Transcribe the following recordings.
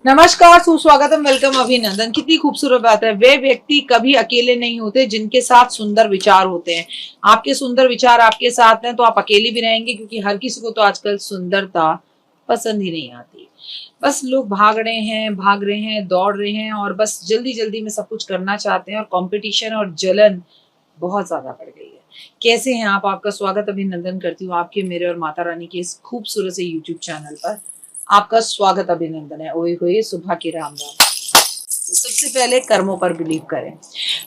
नमस्कार, सुस्वागतम, वेलकम, अभिनंदन। कितनी खूबसूरत बात है। वे व्यक्ति कभी अकेले नहीं होते जिनके साथ सुंदर विचार होते हैं। आपके सुंदर विचार आपके साथ हैं तो आप अकेले भी रहेंगे, क्योंकि हर किसी को तो आजकल सुंदरता पसंद ही नहीं आती। बस लोग भाग रहे हैं, दौड़ रहे हैं और बस जल्दी जल्दी में सब कुछ करना चाहते हैं, और कंपटीशन और जलन बहुत ज्यादा बढ़ गई है। कैसे हैं आप? आपका स्वागत, अभिनंदन करती हूँ आपके, मेरे और माता रानी के इस खूबसूरत से यूट्यूब चैनल पर। आपका स्वागत, अभिनंदन है। ओए होए सुबह की राम राम। तो सबसे पहले कर्मों पर बिलीव करें।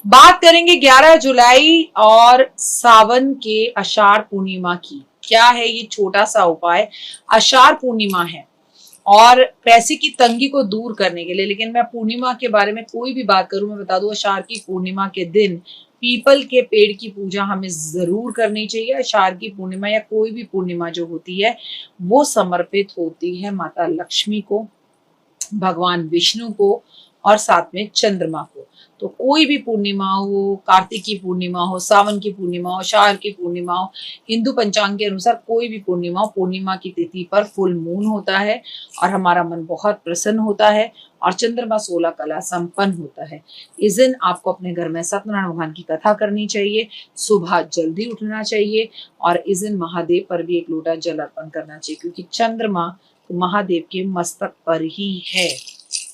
बात करेंगे 11 जुलाई और सावन के आषाढ़ पूर्णिमा की। क्या है ये छोटा सा उपाय? आषाढ़ पूर्णिमा है और पैसे की तंगी को दूर करने के लिए। लेकिन मैं पूर्णिमा के बारे में कोई भी बात करूं, मैं बता दूं, आषाढ़ की पूर्णिमा के दिन पीपल के पेड़ की पूजा हमें जरूर करनी चाहिए। आषाढ़ की पूर्णिमा या कोई भी पूर्णिमा जो होती है वो समर्पित होती है माता लक्ष्मी को, भगवान विष्णु को और साथ में चंद्रमा को। तो कोई भी पूर्णिमा हो, कार्तिक की पूर्णिमा हो, सावन की पूर्णिमा हो, आषाढ़ की पूर्णिमा हो, हिंदू पंचांग के अनुसार कोई भी पूर्णिमा हो, पूर्णिमा की तिथि पर फुल मून होता है और हमारा मन बहुत प्रसन्न होता है और चंद्रमा 16 कला संपन्न होता है। इस दिन आपको अपने घर में सत्यनारायण भगवान की कथा करनी चाहिए, सुबह जल्दी उठना चाहिए और इस दिन महादेव पर भी एक लोटा जल अर्पण करना चाहिए, क्योंकि चंद्रमा तो महादेव के मस्तक पर ही है।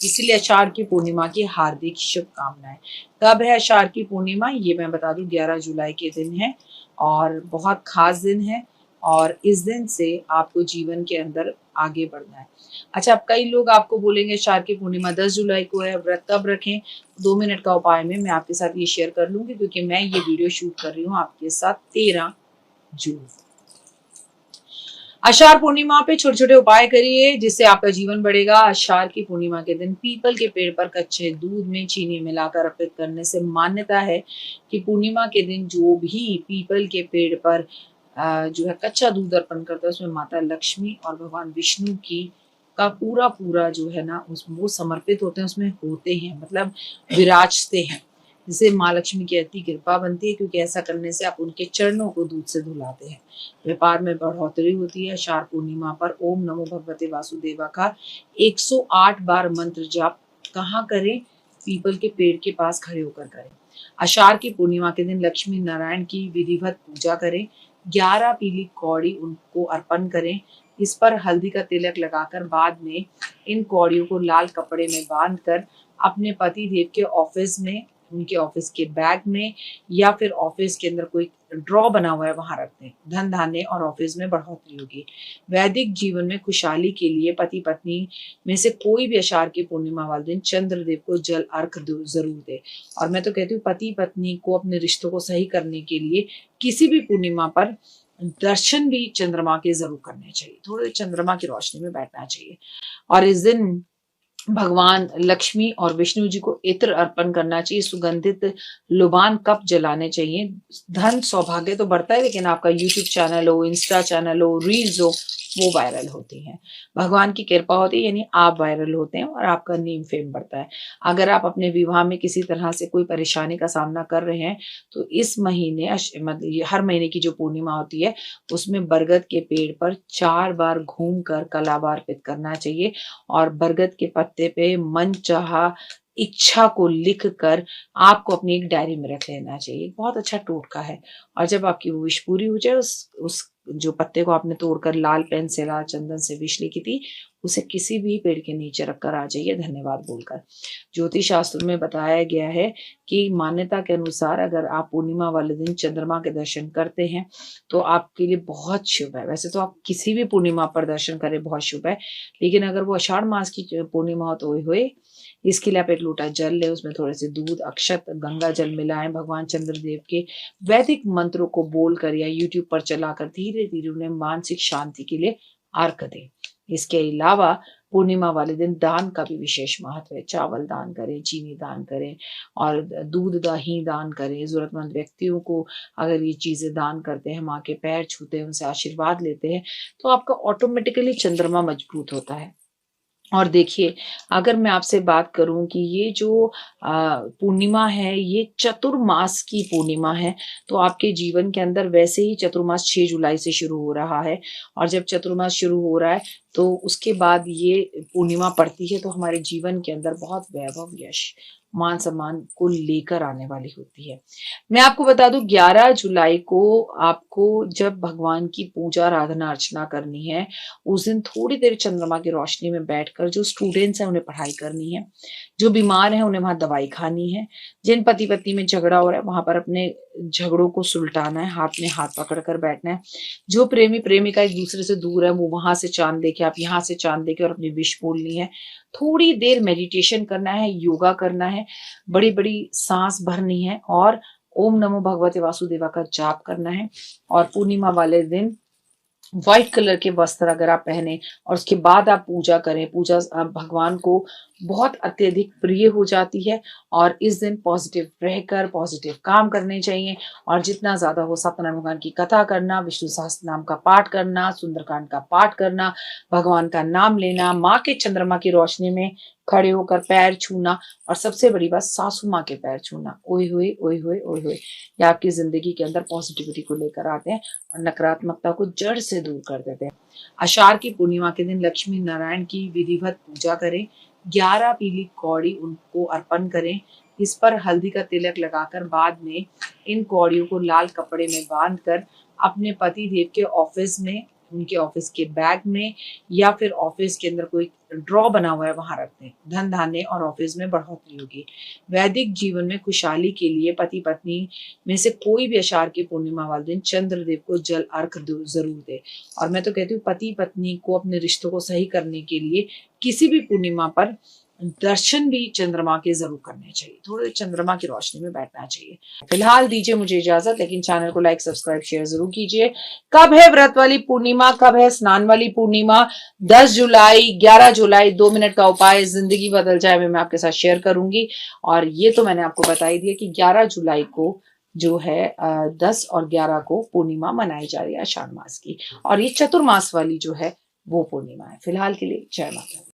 इसलिए आषाढ़ की पूर्णिमा की हार्दिक शुभकामनाएं। कब है आषाढ़ की पूर्णिमा? ये मैं बता दूं, 11 जुलाई के दिन है और बहुत खास दिन है और इस दिन से आपको जीवन के अंदर आगे बढ़ना है। अच्छा, अब कई लोग आपको बोलेंगे आषाढ़ की पूर्णिमा 10 जुलाई को है, व्रत कब रखें? 2 मिनट का उपाय में मैं आपके साथ ये शेयर कर लूंगी, क्योंकि मैं ये वीडियो शूट कर रही हूँ आपके साथ 13 जून। आषाढ़ पूर्णिमा पे छोटे छोटे उपाय करिए जिससे आपका जीवन बढ़ेगा। आषाढ़ की पूर्णिमा के दिन पीपल के पेड़ पर कच्चे दूध में चीनी मिलाकर अर्पित करने से मान्यता है कि पूर्णिमा के दिन जो भी पीपल के पेड़ पर जो है कच्चा दूध अर्पण करता है, उसमें माता लक्ष्मी और भगवान विष्णु की का पूरा पूरा जो है ना उस वो समर्पित होते हैं, उसमें होते हैं, मतलब विराजते हैं, जिससे माँ लक्ष्मी की अति कृपा बनती है, क्योंकि ऐसा करने से आप उनके चरणों को दूध से धुलाते हैं। व्यापार में बढ़ोतरी होती है। आषाढ़ पूर्णिमा पर ओम नमो भगवते वासुदेवा का 108 बार मंत्र जाप कहाँ करें? पीपल के पेड़ के पास खड़े होकर करें। आषाढ़ की पूर्णिमा के दिन लक्ष्मी नारायण की विधिवत पूजा करें। 11 पीली कौड़ी उनको अर्पण करें। इस पर हल्दी का तिलक लगाकर बाद में इन कौड़ियों को लाल कपड़े में बांधकर अपने पति देव के ऑफिस में, उनके ऑफिस के बैग में या फिर ऑफिस के अंदर कोई ड्रॉ बना हुआ है वहां रख दें। धन धान्य और ऑफिस में बढ़ोतरी होगी। वैदिक जीवन में खुशहाली के लिए पति पत्नी में से कोई भी आषाढ़ की पूर्णिमा वाले दिन चंद्रदेव को जल अर्घ जरूर दे। और मैं तो कहती हूँ पति पत्नी को अपने रिश्तों को सही करने के लिए किसी भी पूर्णिमा पर दर्शन भी चंद्रमा के जरूर करने चाहिए। थोड़े चंद्रमा की रोशनी में बैठना चाहिए और इस दिन भगवान लक्ष्मी और विष्णु जी को इत्र अर्पण करना चाहिए। सुगंधित लुबान कप जलाने चाहिए। धन सौभाग्य तो बढ़ता है, लेकिन आपका यूट्यूब चैनल हो, इंस्टा चैनल हो, रील्स हो, वो वायरल होती हैं। भगवान की कृपा होती है, यानी आप वायरल होते हैं और आपका नेम फेम बढ़ता है। अगर आप अपने विवाह में किसी तरह से कोई परेशानी का सामना कर रहे हैं तो इस महीने मतलब हर महीने की जो पूर्णिमा होती है उसमें बरगद के पेड़ पर 4 बार घूमकर कलावा अर्पित करना चाहिए और बरगद के पत्ते पे मन चाहा इच्छा को लिख कर आपको अपनी एक डायरी में रख लेना चाहिए। बहुत अच्छा टोटका है। और जब आपकी वो विश पूरी हो जाए, उस जो पत्ते को आपने तोड़कर लाल पेन से, लाल चंदन से विश लिखी थी, उसे किसी भी पेड़ के नीचे रखकर आ जाइए धन्यवाद बोलकर। ज्योतिष शास्त्र में बताया गया है कि मान्यता के अनुसार अगर आप पूर्णिमा वाले दिन चंद्रमा के दर्शन करते हैं तो आपके लिए बहुत शुभ है। वैसे तो आप किसी भी पूर्णिमा पर दर्शन करें, बहुत शुभ है, लेकिन अगर वो आषाढ़ मास की पूर्णिमा हो तो हुए। इसके लिए आप एक लोटा जल ले, उसमें थोड़े से दूध, अक्षत, गंगा जल मिलाएं। भगवान चंद्रदेव के वैदिक मंत्रों को बोलकर या यूट्यूब पर चलाकर धीरे धीरे उन्हें मानसिक शांति के लिए अर्घ दें। इसके अलावा पूर्णिमा वाले दिन दान का भी विशेष महत्व है। चावल दान करें, चीनी दान करें और दूध दही दान करें। जरूरतमंद व्यक्तियों को अगर ये चीजें दान करते हैं, माँ के पैर छूते हैं, उनसे आशीर्वाद लेते हैं, तो आपका ऑटोमेटिकली चंद्रमा मजबूत होता है। और देखिए, अगर मैं आपसे बात करूं कि ये जो पूर्णिमा है ये चतुर्मास की पूर्णिमा है, तो आपके जीवन के अंदर वैसे ही चतुर्मास 6 जुलाई से शुरू हो रहा है और जब चतुर्मास शुरू हो रहा है तो उसके बाद ये पूर्णिमा पड़ती है तो हमारे जीवन के अंदर बहुत वैभव, यश, मान सम्मान को लेकर आने वाली होती है। मैं आपको बता दूं 11 जुलाई को आपको जब भगवान की पूजा आराधना अर्चना करनी है, उस दिन थोड़ी देर चंद्रमा की रोशनी में बैठकर जो स्टूडेंट्स हैं उन्हें पढ़ाई करनी है, जो बीमार हैं उन्हें वहां दवाई खानी है, जिन पति पत्नी में झगड़ा हो रहा है वहां पर अपने झगड़ों को सुलटाना है, हाथ में हाथ पकड़ कर बैठना है। जो प्रेमी प्रेमिका एक दूसरे से दूर है वो वहां से चांद देखे, आप यहाँ से चांद देखे और अपनी विश बोलनी है। थोड़ी देर मेडिटेशन करना है, योगा करना है, बड़ी बड़ी सांस भरनी है और ओम नमो भगवते वासुदेवा का जाप करना है। और पूर्णिमा वाले दिन व्हाइट कलर के वस्त्र अगर आप पहने और उसके बाद आप पूजा करें, पूजा भगवान को बहुत अत्यधिक प्रिय हो जाती है। और इस दिन पॉजिटिव रहकर पॉजिटिव काम करने चाहिए और जितना ज्यादा हो सत्यनारायण भगवान की कथा करना, विष्णु सहस्त्र नाम का पाठ करना, सुंदरकांड का पाठ करना, भगवान का नाम लेना, माँ के चंद्रमा की रोशनी में खड़े होकर पैर छूना और सबसे बड़ी बात सासू माँ के पैर छूना। ओए हुए ओए हुए ओए हुए, ये आपकी जिंदगी के अंदर पॉजिटिविटी को लेकर आते हैं और नकारात्मकता को जड़ से दूर कर देते हैं। आषाढ़ की पूर्णिमा के दिन लक्ष्मी नारायण की विधिवत पूजा करें, 11 पीली कौड़ी उनको अर्पण करें, इस पर हल्दी का तिलक लगाकर बाद में इन कौड़ियों को लाल कपड़े में बांधकर अपने पति देव के ऑफिस में, उनके ऑफिस के बैग में या फिर ऑफिस के अंदर कोई ड्रॉ बना हुआ है वहां रख दें। धन धान्य और ऑफिस में बढ़ोतरी होगी। वैदिक जीवन में खुशहाली के लिए पति पत्नी में से कोई भी आषाढ़ की पूर्णिमा वाले दिन चंद्रदेव को जल अर्घ जरूर दे। और मैं तो कहती हूँ पति पत्नी को अपने रिश्तों को सही करने के लिए किसी भी पूर्णिमा पर दर्शन भी चंद्रमा के जरूर करने चाहिए, थोड़े चंद्रमा की रोशनी में बैठना चाहिए। फिलहाल दीजिए मुझे इजाजत, लेकिन चैनल को लाइक सब्सक्राइब शेयर जरूर कीजिए। कब है व्रत वाली पूर्णिमा, कब है स्नान वाली पूर्णिमा, 10 जुलाई 11 जुलाई 2 मिनट का उपाय जिंदगी बदल जाए में मैं आपके साथ शेयर करूंगी। और ये तो मैंने आपको बता ही दिया कि 11 जुलाई को जो है 10 और 11 को पूर्णिमा मनाई जा रही है आषाढ़ मास की, और ये चतुर्मास वाली जो है वो पूर्णिमा है। फिलहाल के लिए जय माता दी।